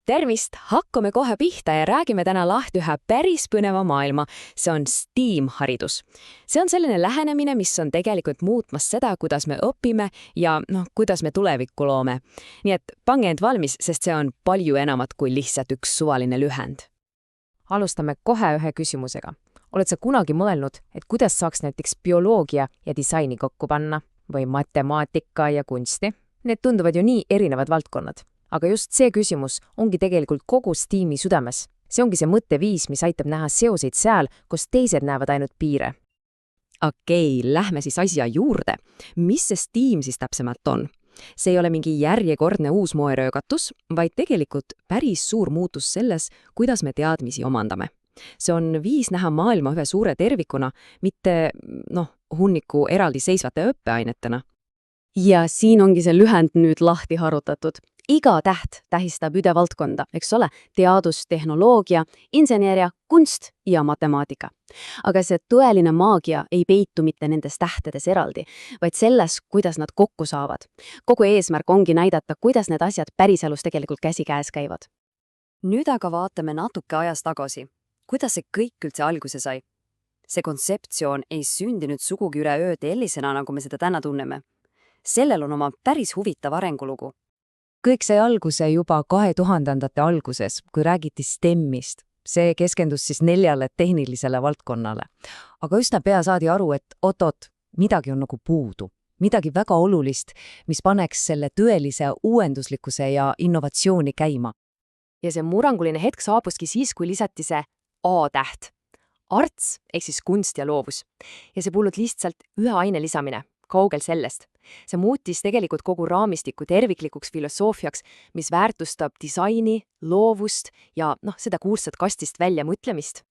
Tervist! Hakkame kohe pihta ja räägime täna lahti ühe päris põneva maailma. See on STEAM-haridus. See on selline lähenemine, mis on tegelikult muutmas seda, kuidas me õpime ja kuidas me tulevikku loome. Nii et pange end valmis, sest see on palju enamat kui lihtsalt üks suvaline lühend. Alustame kohe ühe küsimusega. Oled sa kunagi mõelnud, et kuidas saaks näiteks bioloogia ja disaini kokku panna või matemaatika ja kunsti? Need tunduvad ju nii erinevad valdkonnad. Aga just see küsimus ongi tegelikult kogu STEAM-i südames. See ongi see mõtteviis, mis aitab näha seoseid seal, kus teised näevad ainult piire. Okei, lähme siis asja juurde. Mis see STEAM siis täpsemalt on? See ei ole mingi järjekordne uus moeröögatus, vaid tegelikult päris suur muutus selles, kuidas me teadmisi omandame. See on viis näha maailma ühe suure tervikuna, mitte hunniku eraldiseisvate õppeainetena. Ja siin ongi see lühend nüüd lahti harutatud. Iga täht tähistab üde valdkonda, eks ole, teadus, tehnoloogia, inseneeria, kunst ja matemaatika. Aga see tõeline maagia ei peitu mitte nendes tähtedes eraldi, vaid selles, kuidas nad kokku saavad. Kogu eesmärk ongi näidata, kuidas need asjad päriselus tegelikult käsikäes käivad. Nüüd aga vaatame natuke ajas tagasi. Kuidas see kõik üldse alguse sai? See kontseptsioon ei sündinud sugugi üleöö tellisena, nagu me seda täna tunneme. Sellel on oma päris huvitav arengulugu. Kõik sai alguse juba 2000ndate alguses, kui räägiti STEM-ist. See keskendus siis 4 tehnilisele valdkonnale. Aga üsna pea saadi aru, et oot, midagi on nagu puudu. Midagi väga olulist, mis paneks selle tõelise uuenduslikkuse ja innovatsiooni käima. Ja see murranguline hetk saabuski siis, kui lisati see A-täht. Arts ehk siis kunst ja loovus. Ja see polnud lihtsalt ühe aine lisamine. Kaugel sellest. See muutis tegelikult kogu raamistiku terviklikuks filosoofiaks, mis väärtustab disaini, loovust ja seda kuulsat kastist välja mõtlemist.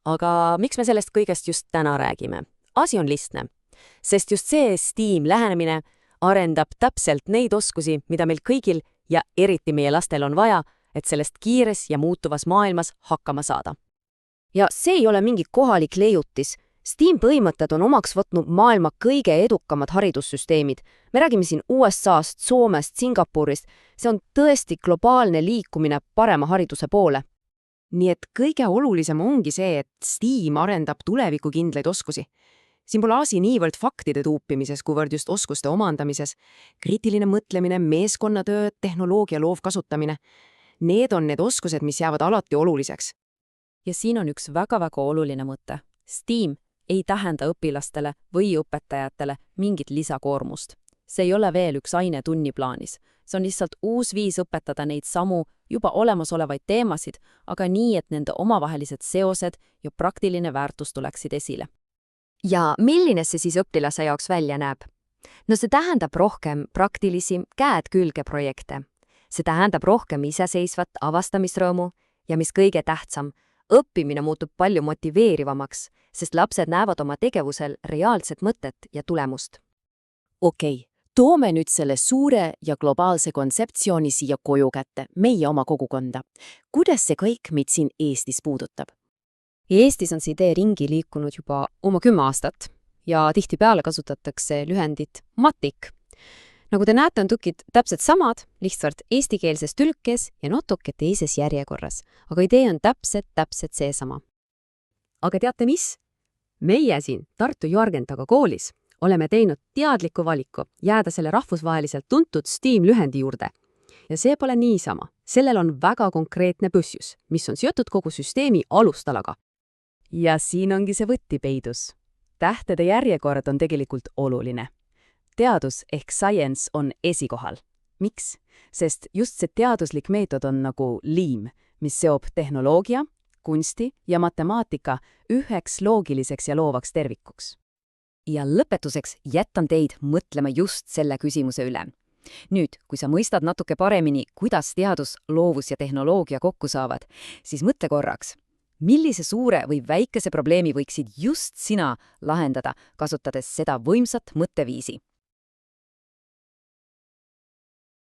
Aga miks me sellest kõigest just täna räägime? Asi on lihtne, sest just see STEAM lähenemine arendab täpselt neid oskusi, mida meil kõigil ja eriti meie lastel on vaja, et sellest kiires ja muutuvas maailmas hakkama saada. Ja see ei ole mingi kohalik leiutis. STEAM põhimõtted on omaks võtnud maailma kõige edukamad haridussüsteemid. Me räägime siin USA-st, Soomest, Singapurist. See on tõesti globaalne liikumine parema hariduse poole. Nii et kõige olulisem ongi see, et STEAM arendab tulevikukindlaid oskusi. Siin pole asi niivõrd faktide tuupimises, kuivõrd just oskuste omandamises. Kriitiline mõtlemine, meeskonnatöö, tehnoloogia loovkasutamine. Need on need oskused, mis jäävad alati oluliseks. Ja siin on üks väga-väga oluline mõte. STEAM ei tähenda õpilastele või õpetajatele mingit lisakoormust. See ei ole veel üks aine tunniplaanis. See on lihtsalt uus viis õpetada neid samu juba olemasolevaid teemasid, aga nii, et nende omavahelised seosed ja praktiline väärtus tuleksid esile. Ja milline see siis õpilase jaoks välja näeb? See tähendab rohkem praktilisi käed külge projekte. See tähendab rohkem iseseisvat avastamisrõõmu ja mis kõige tähtsam, õppimine muutub palju motiveerivamaks, sest lapsed näevad oma tegevusel reaalset mõtet ja tulemust. Okei, toome nüüd selle suure ja globaalse kontseptsiooni siia koju kätte, meie oma kogukonda. Kuidas see kõik meid siin Eestis puudutab? Eestis on see idee ringi liikunud juba oma 10 aastat ja tihtipeale kasutatakse lühendit MATIK. Nagu te näete, on tukid täpselt samad, lihtsalt eestikeelses tõlkes ja natuke teises järjekorras. Aga idee on täpselt seesama. Aga teate mis? Meie siin Tartu Jargentaga koolis oleme teinud teadliku valiku jääda selle rahvusvaheliselt tuntud STEAM-lühendi juurde. Ja see pole niisama. Sellel on väga konkreetne põhjus, mis on seotud kogu süsteemi alustalaga. Ja siin ongi see võtipeidus. Tähtede järjekord on tegelikult oluline. Teadus ehk science on esikohal. Miks? Sest just see teaduslik meetod on nagu liim, mis seob tehnoloogia, kunsti ja matemaatika üheks loogiliseks ja loovaks tervikuks. Ja lõpetuseks jätan teid mõtlema just selle küsimuse üle. Nüüd, kui sa mõistad natuke paremini, kuidas teadus, loovus ja tehnoloogia kokku saavad, siis mõtle korraks, millise suure või väikese probleemi võiksid just sina lahendada, kasutades seda võimsat mõtteviisi.